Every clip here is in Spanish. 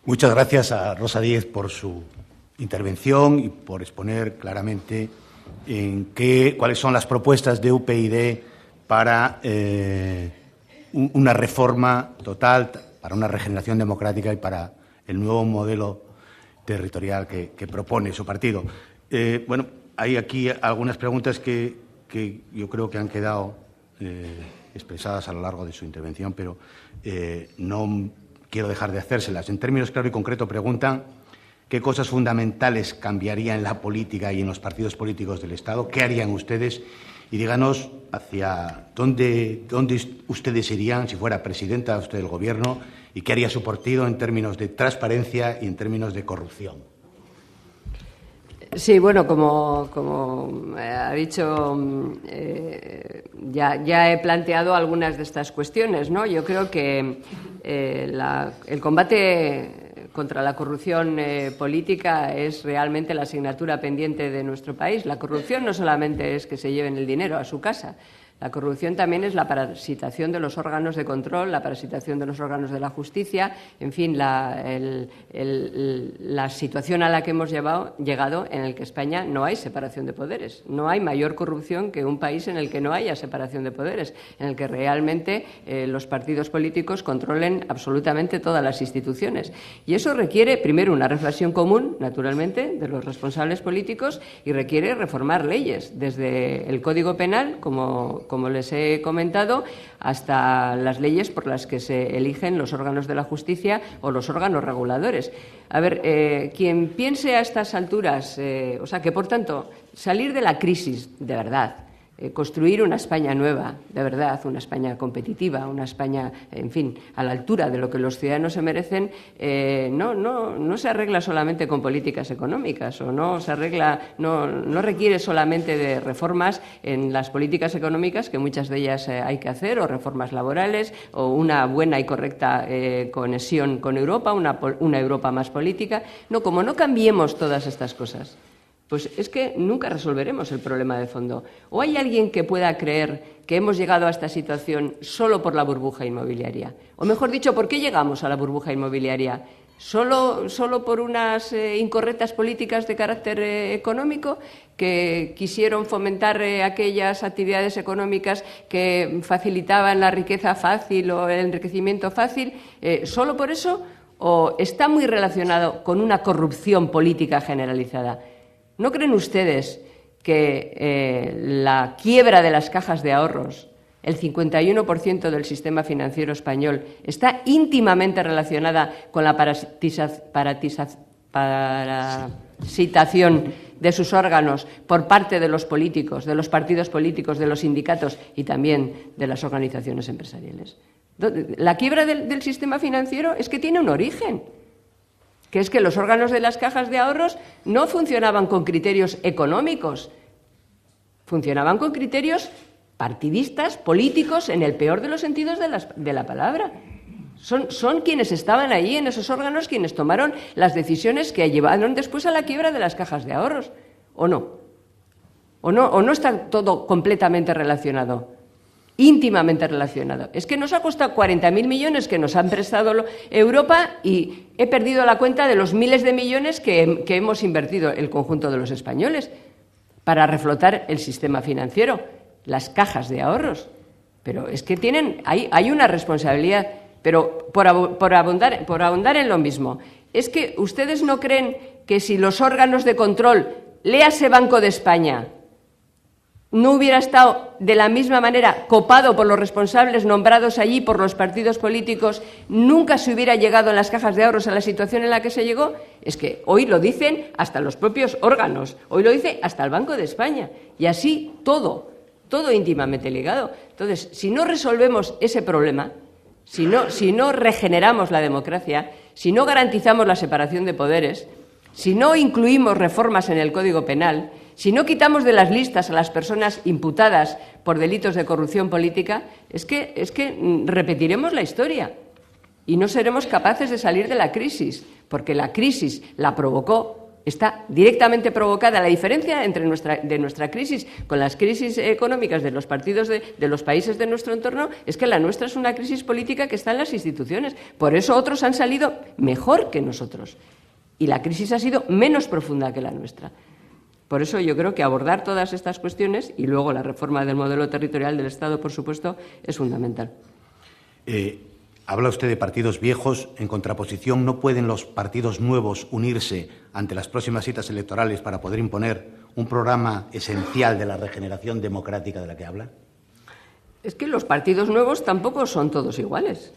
Muchas gracias a Rosa Díez por su intervención y por exponer claramente cuáles son las propuestas de UPyD para una reforma total, para una regeneración democrática y para el nuevo modelo territorial que propone su partido. Bueno, hay aquí algunas preguntas que yo creo que han quedado expresadas a lo largo de su intervención, pero no quiero dejar de hacérselas. En términos claro y concreto, preguntan qué cosas fundamentales cambiarían en la política y en los partidos políticos del Estado, qué harían ustedes, y díganos hacia dónde ustedes irían si fuera presidenta usted del Gobierno y qué haría su partido en términos de transparencia y en términos de corrupción. Sí, bueno, como ha dicho, ya he planteado algunas de estas cuestiones, ¿no? Yo creo que el combate contra la corrupción política es realmente la asignatura pendiente de nuestro país. La corrupción no solamente es que se lleven el dinero a su casa. La corrupción también es la parasitación de los órganos de control, la parasitación de los órganos de la justicia, en fin, la situación a la que hemos llegado en el que España no hay separación de poderes. No hay mayor corrupción que un país en el que no haya separación de poderes, en el que realmente los partidos políticos controlen absolutamente todas las instituciones. Y eso requiere, primero, una reflexión común, naturalmente, de los responsables políticos y requiere reformar leyes, desde el Código Penal, como les he comentado, hasta las leyes por las que se eligen los órganos de la justicia o los órganos reguladores. A ver, quien piense a estas alturas, o sea, que por tanto, salir de la crisis de verdad, construir una España nueva, de verdad, una España competitiva, una España, en fin, a la altura de lo que los ciudadanos se merecen, no se arregla solamente con políticas económicas, o no requiere solamente de reformas en las políticas económicas, que muchas de ellas hay que hacer, o reformas laborales, o una buena y correcta conexión con Europa, una Europa más política. No, como no cambiemos todas estas cosas, pues es que nunca resolveremos el problema de fondo. ¿O hay alguien que pueda creer que hemos llegado a esta situación solo por la burbuja inmobiliaria? O mejor dicho, ¿por qué llegamos a la burbuja inmobiliaria? ¿Solo por unas incorrectas políticas de carácter económico que quisieron fomentar aquellas actividades económicas que facilitaban la riqueza fácil o el enriquecimiento fácil? ¿Solo por eso? ¿O está muy relacionado con una corrupción política generalizada? ¿No creen ustedes que la quiebra de las cajas de ahorros, el 51% del sistema financiero español, está íntimamente relacionada con la parasitación de sus órganos por parte de los políticos, de los partidos políticos, de los sindicatos y también de las organizaciones empresariales? La quiebra del sistema financiero es que tiene un origen, que es que los órganos de las cajas de ahorros no funcionaban con criterios económicos, funcionaban con criterios partidistas, políticos, en el peor de los sentidos de la palabra. Son quienes estaban allí en esos órganos quienes tomaron las decisiones que llevaron después a la quiebra de las cajas de ahorros, ¿o no? ¿O no está todo completamente relacionado? Íntimamente relacionado. Es que nos ha costado 40.000 millones que nos han prestado Europa y he perdido la cuenta de los miles de millones que hemos invertido el conjunto de los españoles para reflotar el sistema financiero, las cajas de ahorros. Pero es que hay una responsabilidad, pero por ahondar en lo mismo. Es que ustedes no creen que si los órganos de control, léase Banco de España, no hubiera estado de la misma manera copado por los responsables nombrados allí por los partidos políticos, nunca se hubiera llegado en las cajas de ahorros a la situación en la que se llegó. Es que hoy lo dicen hasta los propios órganos, hoy lo dice hasta el Banco de España, y así todo íntimamente ligado. Entonces, si no resolvemos ese problema, si no regeneramos la democracia, si no garantizamos la separación de poderes, si no incluimos reformas en el Código Penal, si no quitamos de las listas a las personas imputadas por delitos de corrupción política, es que repetiremos la historia y no seremos capaces de salir de la crisis, porque la crisis la provocó está directamente provocada. La diferencia entre nuestra crisis con las crisis económicas de los partidos de los países de nuestro entorno es que la nuestra es una crisis política que está en las instituciones. Por eso otros han salido mejor que nosotros. Y la crisis ha sido menos profunda que la nuestra. Por eso yo creo que abordar todas estas cuestiones y luego la reforma del modelo territorial del Estado, por supuesto, es fundamental. Habla usted de partidos viejos. En contraposición, ¿no pueden los partidos nuevos unirse ante las próximas citas electorales para poder imponer un programa esencial de la regeneración democrática de la que habla? Es que los partidos nuevos tampoco son todos iguales.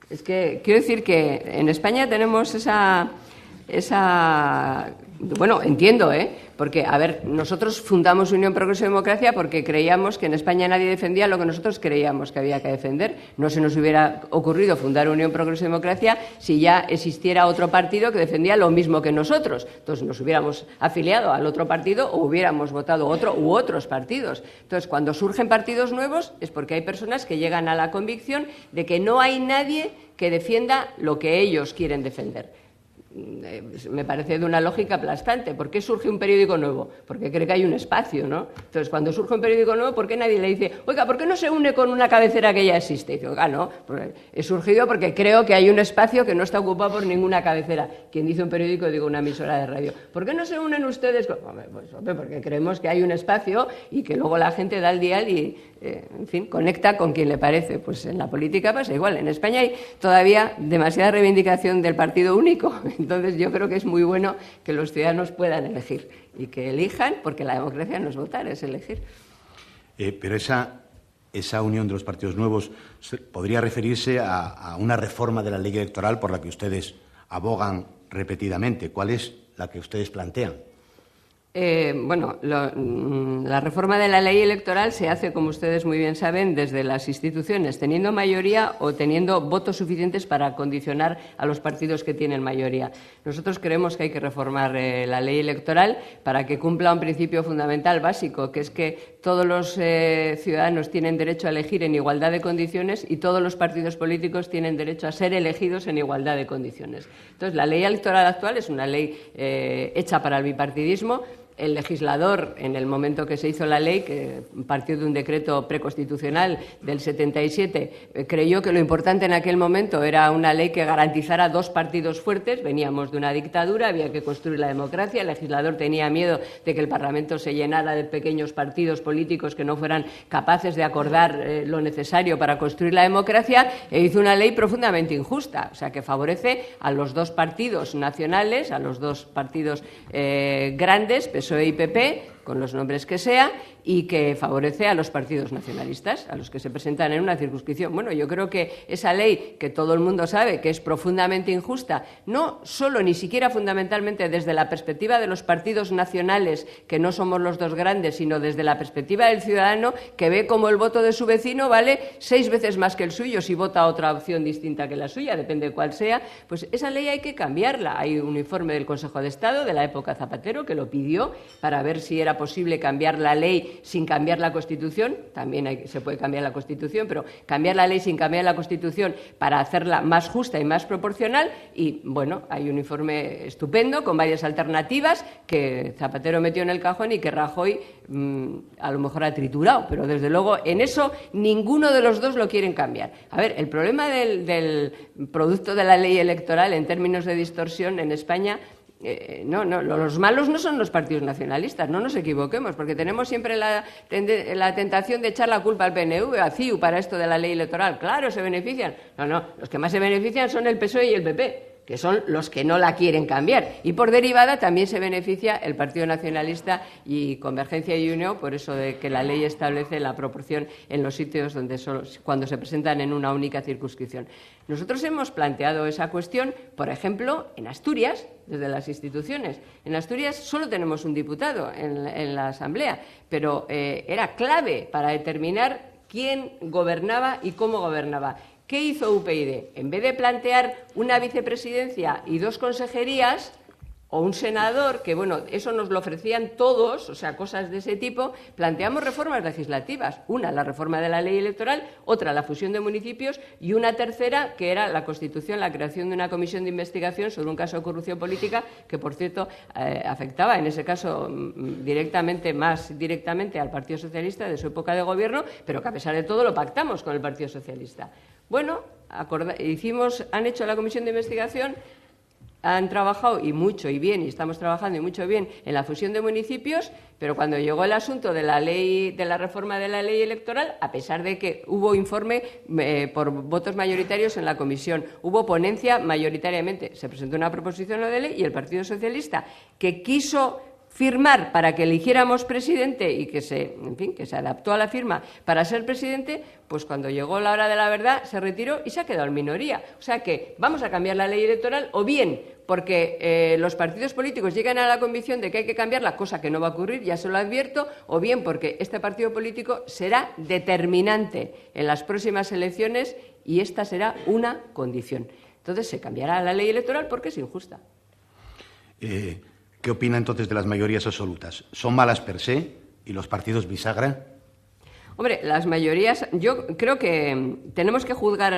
Es que quiero decir que en España tenemos esa bueno, entiendo, porque, a ver, nosotros fundamos Unión Progreso y Democracia porque creíamos que en España nadie defendía lo que nosotros creíamos que había que defender. No se nos hubiera ocurrido fundar Unión Progreso y Democracia si ya existiera otro partido que defendía lo mismo que nosotros. Entonces, nos hubiéramos afiliado al otro partido o hubiéramos votado otro u otros partidos. Entonces, cuando surgen partidos nuevos es porque hay personas que llegan a la convicción de que no hay nadie que defienda lo que ellos quieren defender. Me parece de una lógica aplastante. ¿Por qué surge un periódico nuevo? Porque cree que hay un espacio, ¿no? Entonces, cuando surge un periódico nuevo, ¿por qué nadie le dice, oiga, ¿por qué no se une con una cabecera que ya existe? Y dice, oiga, no, he surgido porque creo que hay un espacio que no está ocupado por ninguna cabecera. Quien dice un periódico, digo una emisora de radio. ¿Por qué no se unen ustedes? Pues, porque creemos que hay un espacio y que luego la gente da el dial y, en fin, conecta con quien le parece. Pues en la política pasa igual. En España hay todavía demasiada reivindicación del partido único. Entonces, yo creo que es muy bueno que los ciudadanos puedan elegir y que elijan, porque la democracia no es votar, es elegir. Pero esa unión de los partidos nuevos podría referirse a una reforma de la ley electoral por la que ustedes abogan repetidamente. ¿Cuál es la que ustedes plantean? Bueno, la reforma de la ley electoral se hace, como ustedes muy bien saben, desde las instituciones, teniendo mayoría o teniendo votos suficientes para condicionar a los partidos que tienen mayoría. Nosotros creemos que hay que reformar la ley electoral para que cumpla un principio fundamental básico, que es que todos los ciudadanos tienen derecho a elegir en igualdad de condiciones y todos los partidos políticos tienen derecho a ser elegidos en igualdad de condiciones. Entonces, la ley electoral actual es una ley hecha para el bipartidismo. El legislador, en el momento que se hizo la ley, que partió de un decreto preconstitucional del 77, creyó que lo importante en aquel momento era una ley que garantizara dos partidos fuertes. Veníamos de una dictadura, había que construir la democracia. El legislador tenía miedo de que el Parlamento se llenara de pequeños partidos políticos que no fueran capaces de acordar lo necesario para construir la democracia, e hizo una ley profundamente injusta, o sea, que favorece a los dos partidos nacionales, a los dos partidos grandes, PSOE y PP, con los nombres que sea, y que favorece a los partidos nacionalistas, a los que se presentan en una circunscripción. Bueno, yo creo que esa ley, que todo el mundo sabe que es profundamente injusta, no solo ni siquiera fundamentalmente desde la perspectiva de los partidos nacionales, que no somos los dos grandes, sino desde la perspectiva del ciudadano, que ve como el voto de su vecino vale 6 veces más que el suyo si vota otra opción distinta que la suya, depende de cuál sea, pues esa ley hay que cambiarla. Hay un informe del Consejo de Estado de la época Zapatero que lo pidió para ver si era posible cambiar la ley sin cambiar la Constitución. También se puede cambiar la Constitución, pero cambiar la ley sin cambiar la Constitución para hacerla más justa y más proporcional. Y, bueno, hay un informe estupendo con varias alternativas que Zapatero metió en el cajón y que Rajoy a lo mejor ha triturado, pero desde luego en eso ninguno de los dos lo quieren cambiar. A ver, el problema del producto de la ley electoral en términos de distorsión en España, los malos no son los partidos nacionalistas, no nos equivoquemos, porque tenemos siempre la tentación de echar la culpa al PNV, a CiU, para esto de la ley electoral. Claro, se benefician. No, los que más se benefician son el PSOE y el PP, que son los que no la quieren cambiar. Y por derivada también se beneficia el Partido Nacionalista y Convergencia y Unió, por eso de que la ley establece la proporción en los sitios cuando se presentan en una única circunscripción. Nosotros hemos planteado esa cuestión, por ejemplo, en Asturias, desde las instituciones. En Asturias solo tenemos un diputado en la Asamblea, pero era clave para determinar quién gobernaba y cómo gobernaba. ¿Qué hizo UPyD? En vez de plantear una vicepresidencia y 2 consejerías, o un senador, que bueno, eso nos lo ofrecían todos, o sea, cosas de ese tipo, planteamos reformas legislativas. Una, la reforma de la ley electoral, otra, la fusión de municipios, y una tercera, que era la constitución, la creación de una comisión de investigación sobre un caso de corrupción política que, por cierto, afectaba, en ese caso, más directamente al Partido Socialista de su época de gobierno, pero que a pesar de todo lo pactamos con el Partido Socialista. Bueno, han hecho la comisión de investigación, han trabajado y mucho y bien, y estamos trabajando y mucho bien en la fusión de municipios, pero cuando llegó el asunto de la reforma de la ley electoral, a pesar de que hubo informe por votos mayoritarios en la comisión, hubo ponencia mayoritariamente, se presentó una proposición de ley y el Partido Socialista, que quiso firmar para que eligiéramos presidente y que se adaptó a la firma para ser presidente, pues cuando llegó la hora de la verdad se retiró y se ha quedado en minoría. O sea que vamos a cambiar la ley electoral, o bien porque los partidos políticos llegan a la convicción de que hay que cambiarla, cosa que no va a ocurrir, ya se lo advierto, o bien porque este partido político será determinante en las próximas elecciones y esta será una condición. Entonces se cambiará la ley electoral porque es injusta. ¿Qué opina entonces de las mayorías absolutas? ¿Son malas per se y los partidos bisagra? Hombre, las mayorías, yo creo que tenemos que juzgar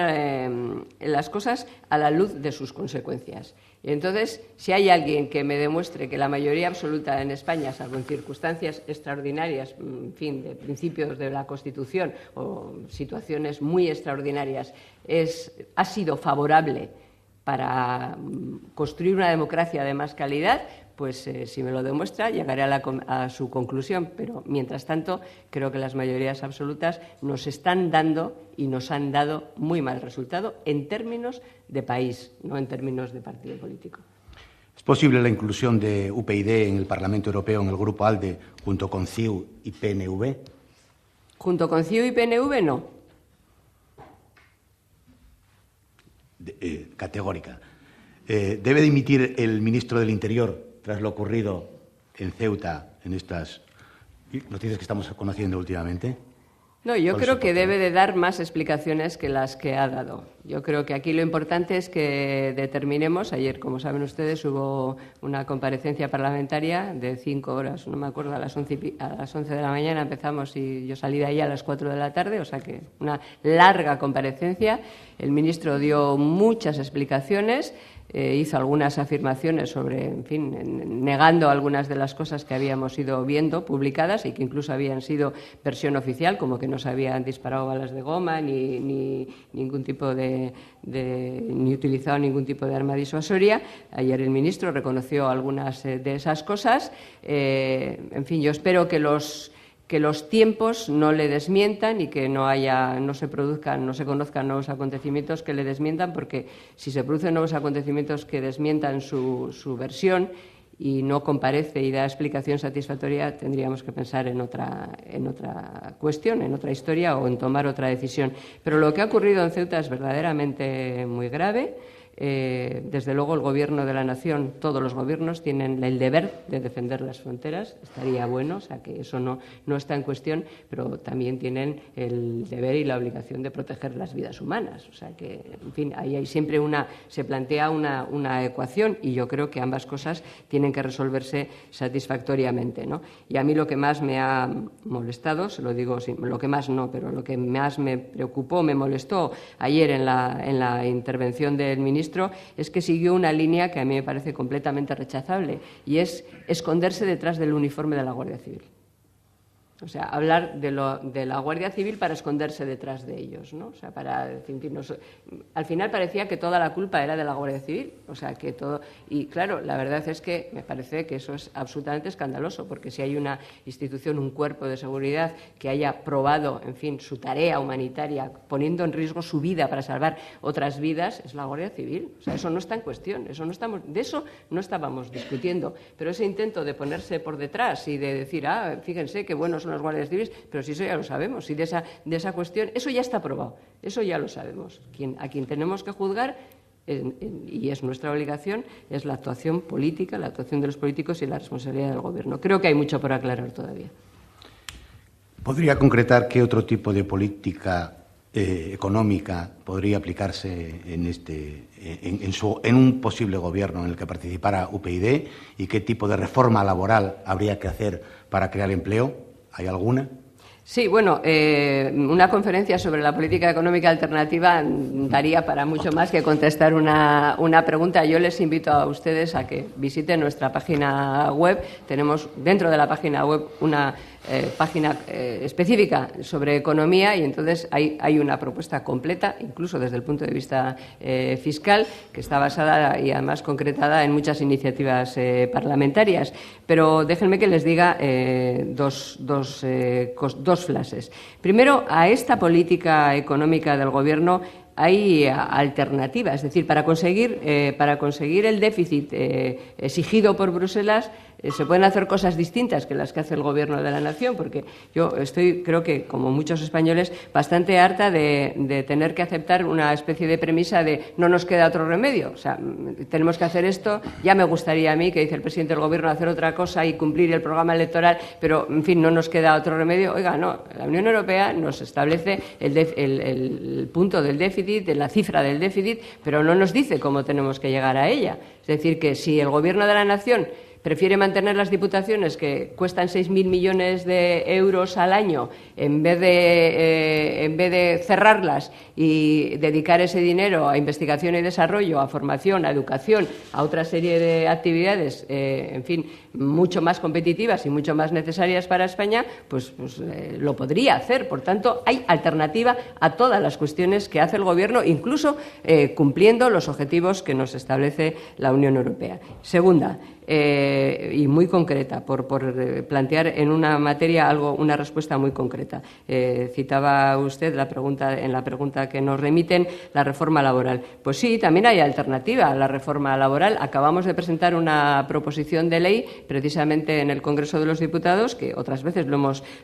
las cosas a la luz de sus consecuencias. Y entonces, si hay alguien que me demuestre que la mayoría absoluta en España, salvo en circunstancias extraordinarias, en fin, de principios de la Constitución o situaciones muy extraordinarias, ha sido favorable para construir una democracia de más calidad, pues si me lo demuestra llegaré a su conclusión, pero mientras tanto creo que las mayorías absolutas nos están dando y nos han dado muy mal resultado en términos de país, no en términos de partido político. ¿Es posible la inclusión de UPyD en el Parlamento Europeo, en el Grupo ALDE, junto con CiU y PNV? Junto con CiU y PNV, no. Categórica. ¿Debe dimitir el ministro del Interior tras lo ocurrido en Ceuta, en estas noticias que estamos conociendo últimamente? No, yo creo que debe de dar más explicaciones que las que ha dado. Yo creo que aquí lo importante es que determinemos. Ayer, como saben ustedes, hubo una comparecencia parlamentaria de 5 horas, no me acuerdo, a las 11 de la mañana empezamos y yo salí de ahí a las 4 de la tarde, o sea que una larga comparecencia. El ministro dio muchas explicaciones. Hizo algunas afirmaciones sobre, en fin, negando algunas de las cosas que habíamos ido viendo publicadas y que incluso habían sido versión oficial, como que no se habían disparado balas de goma ni ningún tipo ni utilizado ningún tipo de arma disuasoria. Ayer el ministro reconoció algunas de esas cosas. En fin, yo espero que los tiempos no le desmientan y que no se conozcan nuevos acontecimientos que le desmientan, porque si se producen nuevos acontecimientos que desmientan su versión y no comparece y da explicación satisfactoria, tendríamos que pensar en otra cuestión, en otra historia o en tomar otra decisión. Pero lo que ha ocurrido en Ceuta es verdaderamente muy grave. Desde luego el Gobierno de la Nación, todos los gobiernos tienen el deber de defender las fronteras, estaría bueno, o sea que eso no está en cuestión, pero también tienen el deber y la obligación de proteger las vidas humanas, o sea que, en fin, ahí hay siempre se plantea una ecuación y yo creo que ambas cosas tienen que resolverse satisfactoriamente, ¿no? Y a mí lo que más me ha molestado, se lo digo, lo que más no, pero lo que más me preocupó, me molestó ayer en la intervención del ministro, es que siguió una línea que a mí me parece completamente rechazable y es esconderse detrás del uniforme de la Guardia Civil. O sea, hablar de la Guardia Civil para esconderse detrás de ellos, ¿no? O sea, al final parecía que toda la culpa era de la Guardia Civil, o sea, que todo. Y claro, la verdad es que me parece que eso es absolutamente escandaloso, porque si hay una institución, un cuerpo de seguridad que haya probado, en fin, su tarea humanitaria, poniendo en riesgo su vida para salvar otras vidas, es la Guardia Civil. O sea, eso no está en cuestión, de eso no estábamos discutiendo. Pero ese intento de ponerse por detrás y de decir, fíjense qué buenos son los guardias civiles, pero si eso ya lo sabemos, y de esa cuestión, eso ya está probado, eso ya lo sabemos. A quien tenemos que juzgar, y es nuestra obligación, es la actuación política, la actuación de los políticos y la responsabilidad del Gobierno. Creo que hay mucho por aclarar todavía. ¿Podría concretar qué otro tipo de política económica podría aplicarse en un posible gobierno en el que participara UPyD y qué tipo de reforma laboral habría que hacer para crear empleo? ¿Hay alguna? Sí, bueno, una conferencia sobre la política económica alternativa daría para mucho más que contestar una pregunta. Yo les invito a ustedes a que visiten nuestra página web. Tenemos dentro de la página web una página específica sobre economía y entonces hay una propuesta completa, incluso desde el punto de vista fiscal, que está basada y además concretada en muchas iniciativas parlamentarias. Pero déjenme que les diga dos frases. Primero, a esta política económica del Gobierno hay alternativas, es decir, para conseguir el déficit exigido por Bruselas se pueden hacer cosas distintas que las que hace el Gobierno de la Nación, porque yo creo que, como muchos españoles, bastante harta de tener que aceptar una especie de premisa de no nos queda otro remedio. O sea, tenemos que hacer esto, ya me gustaría a mí, que dice el presidente del Gobierno, hacer otra cosa y cumplir el programa electoral, pero, en fin, no nos queda otro remedio. Oiga, no, la Unión Europea nos establece el punto del déficit, la cifra del déficit, pero no nos dice cómo tenemos que llegar a ella. Es decir, que si el Gobierno de la Nación prefiere mantener las diputaciones que cuestan 6.000 millones de euros al año en vez de cerrarlas y dedicar ese dinero a investigación y desarrollo, a formación, a educación, a otra serie de actividades, en fin, mucho más competitivas y mucho más necesarias para España, pues lo podría hacer. Por tanto, hay alternativa a todas las cuestiones que hace el Gobierno, incluso cumpliendo los objetivos que nos establece la Unión Europea. Segunda, y muy concreta, por plantear en una materia una respuesta muy concreta. Citaba usted en la pregunta que nos remiten, la reforma laboral. Pues sí, también hay alternativa a la reforma laboral. Acabamos de presentar una proposición de ley precisamente en el Congreso de los Diputados, que otras veces lo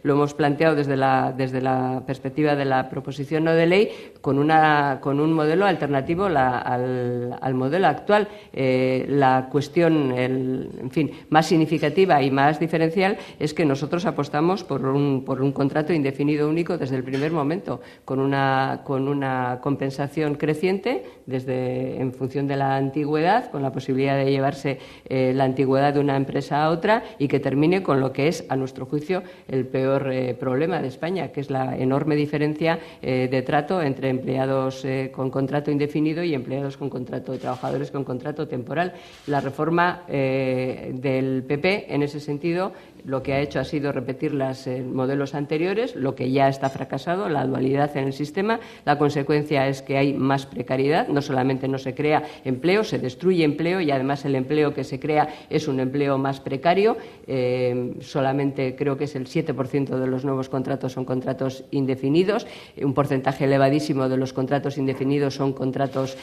hemos planteado desde la perspectiva de la proposición no de ley, con un modelo alternativo al modelo actual. La cuestión, en fin, más significativa y más diferencial es que nosotros apostamos por un contrato indefinido único desde el primer momento, con una compensación creciente en función de la antigüedad, con la posibilidad de llevarse la antigüedad de una empresa a otra y que termine con lo que es, a nuestro juicio, el peor problema de España, que es la enorme diferencia de trato entre empleados con contrato indefinido y empleados con contrato de trabajadores con contrato temporal. La reforma del PP, en ese sentido, lo que ha hecho ha sido repetir los modelos anteriores, lo que ya está fracasado, la dualidad en el sistema. La consecuencia es que hay más precariedad, no solamente no se crea empleo, se destruye empleo y además el empleo que se crea es un empleo más precario. Solamente creo que es el 7% de los nuevos contratos son contratos indefinidos, un porcentaje elevadísimo de los contratos indefinidos son contratos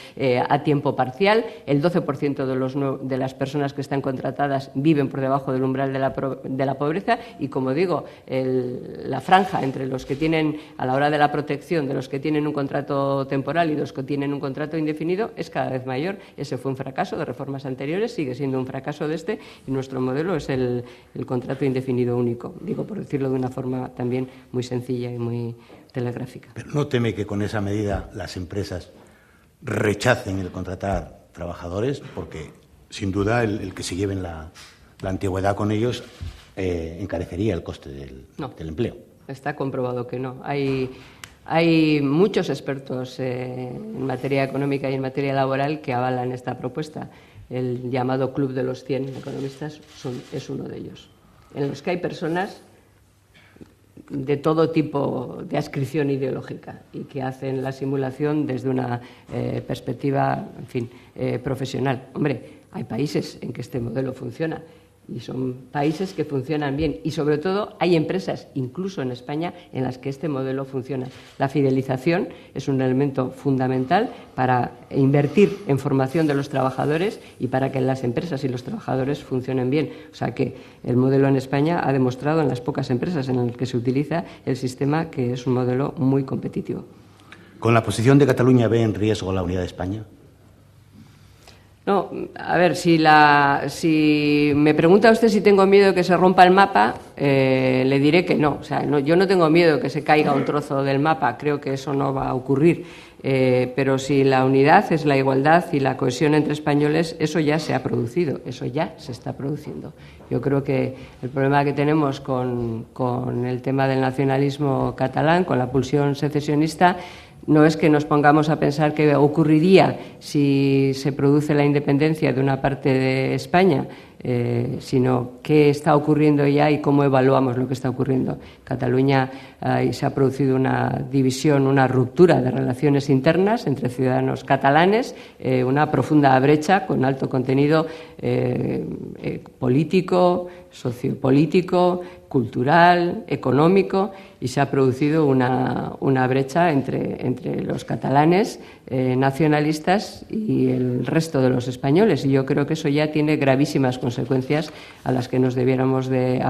a tiempo parcial, el 12% de las personas que están contratadas viven por debajo del umbral de la pobreza y, como digo, la franja entre los que tienen, a la hora de la protección, de los que tienen un contrato temporal y los que tienen un contrato indefinido es cada vez mayor. Ese fue un fracaso de reformas anteriores, sigue siendo un fracaso de este y nuestro modelo es el contrato indefinido único, digo, por decirlo de una forma también muy sencilla y muy telegráfica. ¿Pero no teme que con esa medida las empresas rechacen el contratar trabajadores? Porque, sin duda, el que se lleven la antigüedad con ellos encarecería el coste del empleo. Está comprobado que no. Hay muchos expertos en materia económica y en materia laboral que avalan esta propuesta. El llamado Club de los 100 economistas es uno de ellos, en los que hay personas de todo tipo de adscripción ideológica y que hacen la simulación desde una perspectiva, en fin, profesional. Hombre, hay países en que este modelo funciona y son países que funcionan bien y, sobre todo, hay empresas, incluso en España, en las que este modelo funciona. La fidelización es un elemento fundamental para invertir en formación de los trabajadores y para que las empresas y los trabajadores funcionen bien. O sea que el modelo en España ha demostrado, en las pocas empresas en las que se utiliza el sistema, que es un modelo muy competitivo. ¿Con la posición de Cataluña ve en riesgo la unidad de España? No, a ver, si me pregunta usted si tengo miedo de que se rompa el mapa, le diré que no. O sea, yo no tengo miedo de que se caiga un trozo del mapa, creo que eso no va a ocurrir. Pero si la unidad es la igualdad y la cohesión entre españoles, eso ya se ha producido, eso ya se está produciendo. Yo creo que el problema que tenemos con el tema del nacionalismo catalán, con la pulsión secesionista, no es que nos pongamos a pensar qué ocurriría si se produce la independencia de una parte de España, sino qué está ocurriendo ya y cómo evaluamos lo que está ocurriendo. En Cataluña se ha producido una división, una ruptura de relaciones internas entre ciudadanos catalanes, una profunda brecha con alto contenido político, sociopolítico, cultural, económico, y se ha producido una brecha entre los catalanes nacionalistas y el resto de los españoles. Y yo creo que eso ya tiene gravísimas consecuencias a las que nos debiéramos de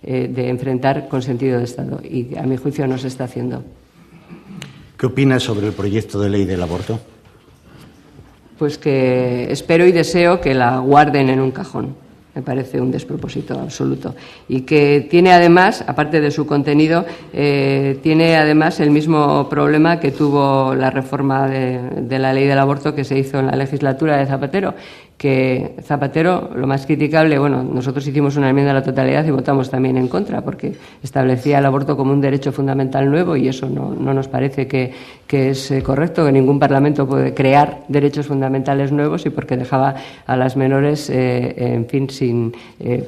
enfrentar con sentido de Estado. Y a mi juicio no se está haciendo. ¿Qué opinas sobre el proyecto de ley del aborto? Pues que espero y deseo que la guarden en un cajón. Me parece un despropósito absoluto. Y que tiene además, aparte de su contenido, tiene además el mismo problema que tuvo la reforma de la ley del aborto que se hizo en la legislatura de Zapatero, que Zapatero, lo más criticable, bueno, nosotros hicimos una enmienda a la totalidad y votamos también en contra, porque establecía el aborto como un derecho fundamental nuevo y eso no nos parece que es correcto, que ningún parlamento puede crear derechos fundamentales nuevos y porque dejaba a las menores, en fin,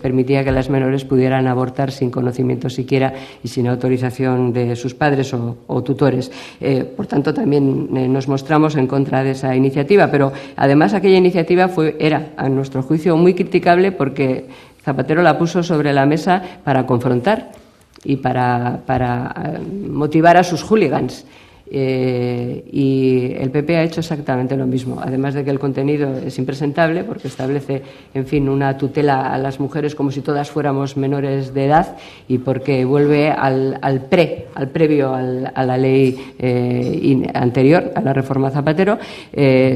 permitía que las menores pudieran abortar sin conocimiento siquiera y sin autorización de sus padres o tutores. Por tanto, también nos mostramos en contra de esa iniciativa, pero además aquella iniciativa era, a nuestro juicio, muy criticable porque Zapatero la puso sobre la mesa para confrontar y para motivar a sus hooligans. Y el PP ha hecho exactamente lo mismo, además de que el contenido es impresentable porque establece, en fin, una tutela a las mujeres como si todas fuéramos menores de edad y porque vuelve al previo a la ley anterior, a la reforma Zapatero,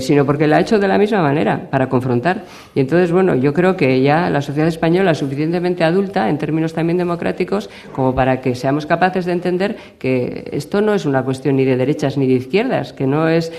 sino porque la ha hecho de la misma manera, para confrontar. Y entonces, bueno, yo creo que ya la sociedad española es suficientemente adulta, en términos también democráticos, como para que seamos capaces de entender que esto no es una cuestión ni de derechas ni de izquierdas, que no es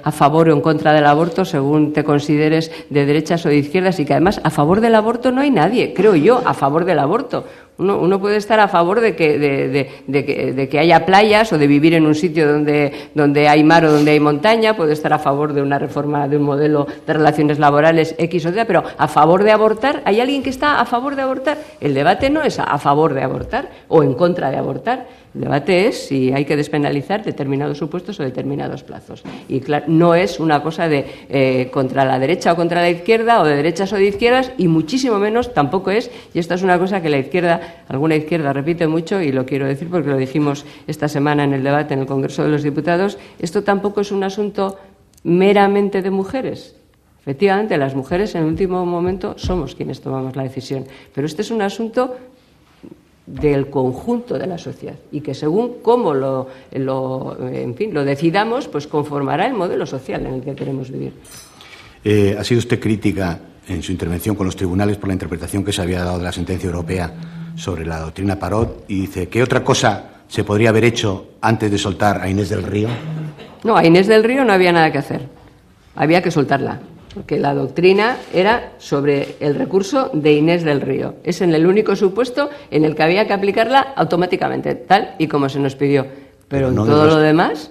a favor o en contra del aborto según te consideres de derechas o de izquierdas y que además a favor del aborto no hay nadie, creo yo, a favor del aborto. Uno puede estar a favor de que haya playas o de vivir en un sitio donde hay mar o donde hay montaña, puede estar a favor de una reforma de un modelo de relaciones laborales X o Y, pero a favor de abortar, ¿hay alguien que está a favor de abortar? El debate no es a favor de abortar o en contra de abortar. El debate es si hay que despenalizar determinados supuestos o determinados plazos. Y claro, no es una cosa de contra la derecha o contra la izquierda o de derechas o de izquierdas y muchísimo menos tampoco es, y esto es una cosa que la izquierda, alguna izquierda repite mucho y lo quiero decir porque lo dijimos esta semana en el debate en el Congreso de los Diputados, esto tampoco es un asunto meramente de mujeres. Efectivamente, las mujeres en el último momento somos quienes tomamos la decisión, pero este es un asunto del conjunto de la sociedad y que según cómo lo decidamos, pues conformará el modelo social en el que queremos vivir. Ha sido usted crítica en su intervención con los tribunales por la interpretación que se había dado de la sentencia europea sobre la doctrina Parot y dice, ¿qué otra cosa se podría haber hecho antes de soltar a Inés del Río? No, a Inés del Río no había nada que hacer, había que soltarla. Porque la doctrina era sobre el recurso de Inés del Río. Es en el único supuesto en el que había que aplicarla automáticamente, tal y como se nos pidió. Pero en todo lo demás,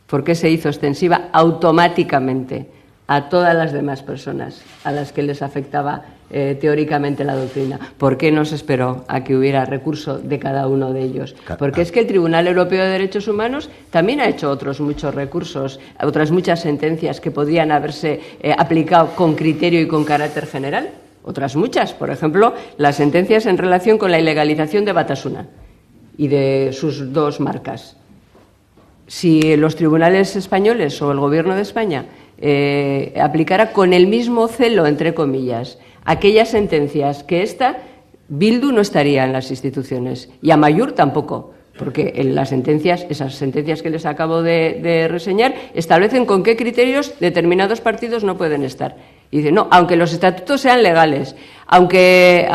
¿por qué se hizo extensiva automáticamente a todas las demás personas a las que les afectaba teóricamente la doctrina? ¿Por qué no se esperó a que hubiera recurso de cada uno de ellos? Porque es que el Tribunal Europeo de Derechos Humanos también ha hecho otros muchos recursos, otras muchas sentencias que podían haberse aplicado con criterio y con carácter general. Otras muchas, por ejemplo, las sentencias en relación con la ilegalización de Batasuna y de sus dos marcas. Si los tribunales españoles o el Gobierno de España aplicara con el mismo celo, entre comillas, aquellas sentencias que esta, Bildu no estaría en las instituciones y Amaiur tampoco, porque en las sentencias, esas sentencias que les acabo de reseñar, establecen con qué criterios determinados partidos no pueden estar. Y dice, no, aunque los estatutos sean legales, aunque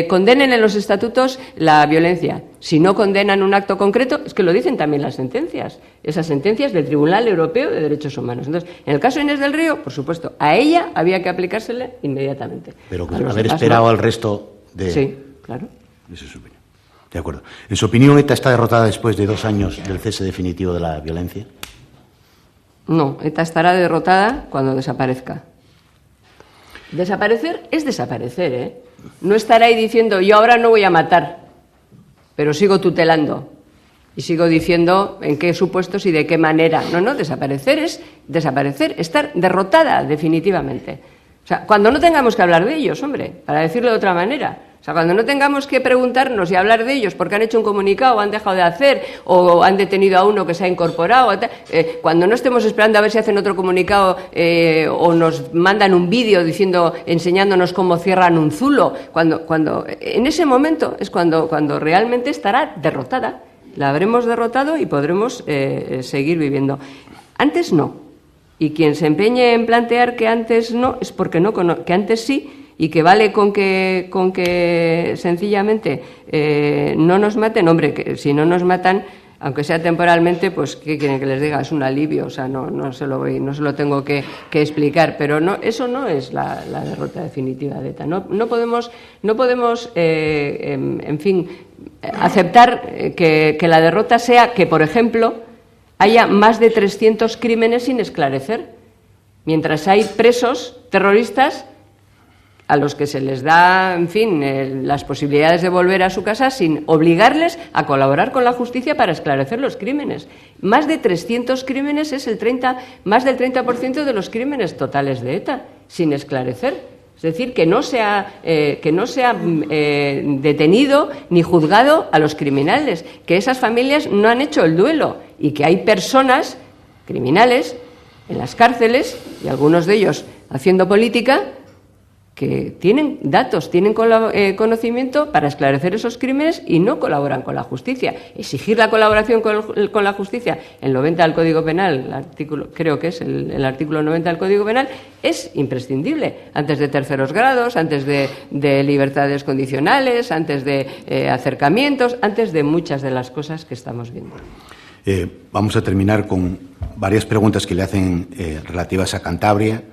condenen en los estatutos la violencia, si no condenan un acto concreto, es que lo dicen también las sentencias, esas sentencias del Tribunal Europeo de Derechos Humanos. Entonces, en el caso de Inés del Río, por supuesto, a ella había que aplicársele inmediatamente. Pero haber esperado al resto de... Sí, claro. Esa es su opinión. De acuerdo. En su opinión, ¿ETA está derrotada después de 2 años del cese definitivo de la violencia? No, ETA estará derrotada cuando desaparezca. Desaparecer es desaparecer, ¿eh? No estará ahí diciendo, yo ahora no voy a matar, pero sigo tutelando y sigo diciendo en qué supuestos y de qué manera. No, desaparecer es desaparecer, estar derrotada definitivamente. O sea, cuando no tengamos que hablar de ellos, hombre, para decirlo de otra manera. O sea, cuando no tengamos que preguntarnos y hablar de ellos porque han hecho un comunicado, o han dejado de hacer, o han detenido a uno que se ha incorporado, cuando no estemos esperando a ver si hacen otro comunicado o nos mandan un vídeo enseñándonos cómo cierran un zulo, en ese momento es cuando realmente estará derrotada. La habremos derrotado y podremos seguir viviendo. Antes no. Y quien se empeñe en plantear que antes no, es porque no, que antes sí, y que vale con que sencillamente no nos maten. Hombre, que si no nos matan, aunque sea temporalmente, pues ¿qué quieren que les diga? Es un alivio, o sea, no se lo tengo que explicar, pero no, eso no es la derrota definitiva de ETA. No podemos en fin, aceptar que la derrota sea que, por ejemplo, haya más de 300 crímenes sin esclarecer, mientras hay presos terroristas a los que se les da, en fin, las posibilidades de volver a su casa sin obligarles a colaborar con la justicia para esclarecer los crímenes. Más de 300 crímenes es más del 30% de los crímenes totales de ETA, sin esclarecer. Es decir, que no se ha detenido ni juzgado a los criminales, que esas familias no han hecho el duelo y que hay personas criminales en las cárceles, y algunos de ellos haciendo política, que tienen datos, tienen conocimiento para esclarecer esos crímenes y no colaboran con la justicia. Exigir la colaboración con la justicia, el 90 del Código Penal, creo que es el artículo 90 del Código Penal, es imprescindible. Antes de terceros grados, antes de libertades condicionales, antes de acercamientos, antes de muchas de las cosas que estamos viendo. Vamos a terminar con varias preguntas que le hacen relativas a Cantabria,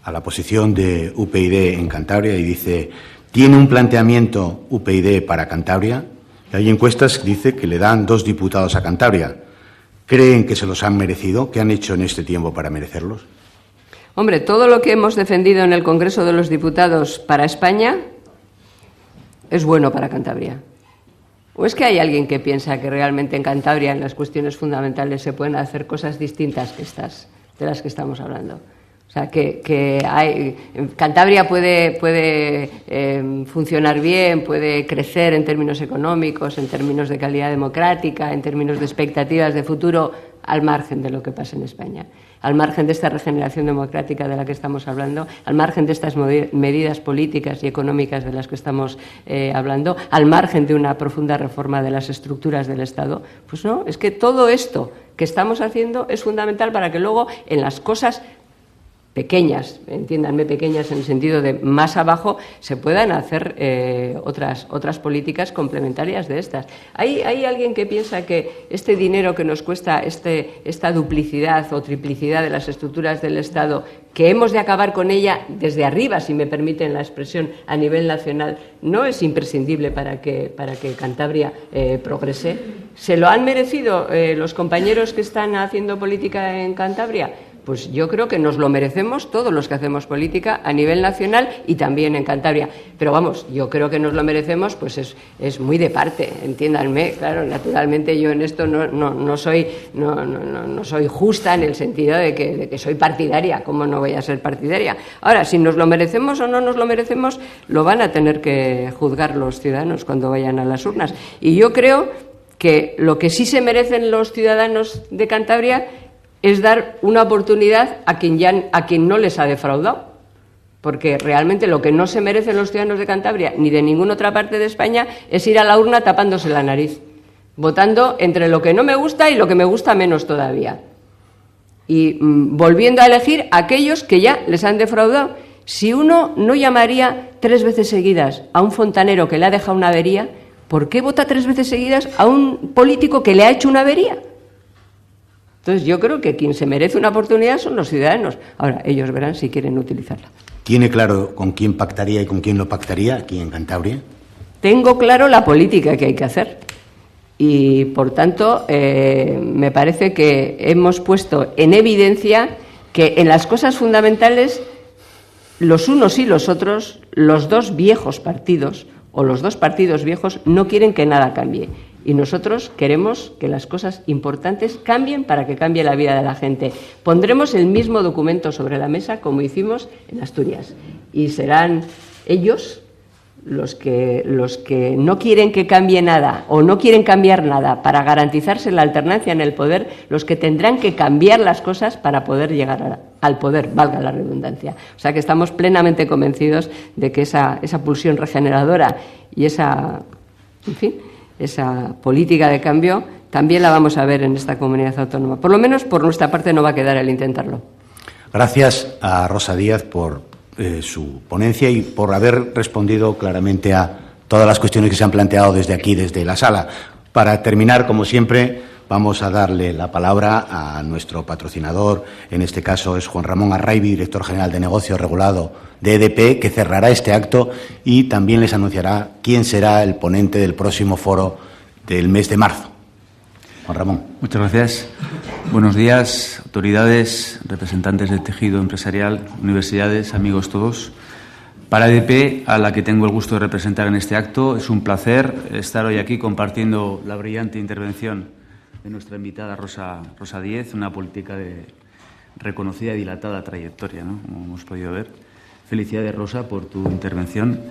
a la posición de UPyD en Cantabria, y dice, ¿tiene un planteamiento UPyD para Cantabria? Y hay encuestas que dice que le dan 2 diputados a Cantabria. ¿Creen que se los han merecido? ¿Qué han hecho en este tiempo para merecerlos? Hombre, todo lo que hemos defendido en el Congreso de los Diputados para España es bueno para Cantabria. ¿O es que hay alguien que piensa que realmente en Cantabria, en las cuestiones fundamentales, se pueden hacer cosas distintas que estas, de las que estamos hablando? O sea, Cantabria puede funcionar bien, puede crecer en términos económicos, en términos de calidad democrática, en términos de expectativas de futuro, al margen de lo que pasa en España, al margen de esta regeneración democrática de la que estamos hablando, al margen de estas medidas políticas y económicas de las que estamos hablando, al margen de una profunda reforma de las estructuras del Estado. Pues no, es que todo esto que estamos haciendo es fundamental para que luego en las cosas pequeñas, entiéndanme pequeñas en el sentido de más abajo, se puedan hacer otras políticas complementarias de estas. ¿Hay alguien que piensa que este dinero que nos cuesta esta duplicidad o triplicidad de las estructuras del Estado, que hemos de acabar con ella desde arriba, si me permiten la expresión, a nivel nacional, no es imprescindible para que Cantabria progrese? ¿Se lo han merecido los compañeros que están haciendo política en Cantabria? Pues yo creo que nos lo merecemos todos los que hacemos política a nivel nacional y también en Cantabria. Pero vamos, yo creo que nos lo merecemos, pues es muy de parte, entiéndanme. Claro, naturalmente yo en esto no soy justa en el sentido de que soy partidaria. ¿Cómo no voy a ser partidaria? Ahora, si nos lo merecemos o no nos lo merecemos, lo van a tener que juzgar los ciudadanos cuando vayan a las urnas. Y yo creo que lo que sí se merecen los ciudadanos de Cantabria es dar una oportunidad a quien no les ha defraudado, porque realmente lo que no se merecen los ciudadanos de Cantabria ni de ninguna otra parte de España es ir a la urna tapándose la nariz. votando entre lo que no me gusta y lo que me gusta menos todavía. Y volviendo a elegir a aquellos que ya les han defraudado. Si uno no llamaría 3 veces seguidas a un fontanero que le ha dejado una avería, ¿por qué vota 3 veces seguidas a un político que le ha hecho una avería? Entonces yo creo que quien se merece una oportunidad son los ciudadanos. Ahora, ellos verán si quieren utilizarla. ¿Tiene claro con quién pactaría y con quién no pactaría aquí en Cantabria? Tengo claro la política que hay que hacer. Y, por tanto, me parece que hemos puesto en evidencia que en las cosas fundamentales los unos y los otros, los dos viejos partidos o los dos partidos viejos no quieren que nada cambie. Y nosotros queremos que las cosas importantes cambien para que cambie la vida de la gente. Pondremos el mismo documento sobre la mesa como hicimos en Asturias. Y serán ellos los que no quieren que cambie nada o no quieren cambiar nada para garantizarse la alternancia en el poder, los que tendrán que cambiar las cosas para poder llegar al poder, valga la redundancia. O sea que estamos plenamente convencidos de que esa pulsión regeneradora y esa política de cambio también la vamos a ver en esta comunidad autónoma. Por lo menos por nuestra parte no va a quedar el intentarlo. Gracias a Rosa Díaz por su ponencia y por haber respondido claramente a todas las cuestiones que se han planteado desde aquí, desde la sala. Para terminar, como siempre, vamos a darle la palabra a nuestro patrocinador, en este caso es Juan Ramón Arraibi, director general de Negocio Regulado de EDP, que cerrará este acto y también les anunciará quién será el ponente del próximo foro del mes de marzo. Juan Ramón. Muchas gracias. Buenos días, autoridades, representantes del tejido empresarial, universidades, amigos todos. Para EDP, a la que tengo el gusto de representar en este acto, es un placer estar hoy aquí compartiendo la brillante intervención de nuestra invitada Rosa Díez, una política de reconocida y dilatada trayectoria, ¿no?, como hemos podido ver. Felicidades, Rosa, por tu intervención.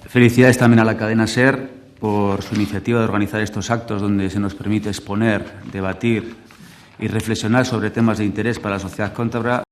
Felicidades también a la cadena SER por su iniciativa de organizar estos actos donde se nos permite exponer, debatir y reflexionar sobre temas de interés para la sociedad cántabra.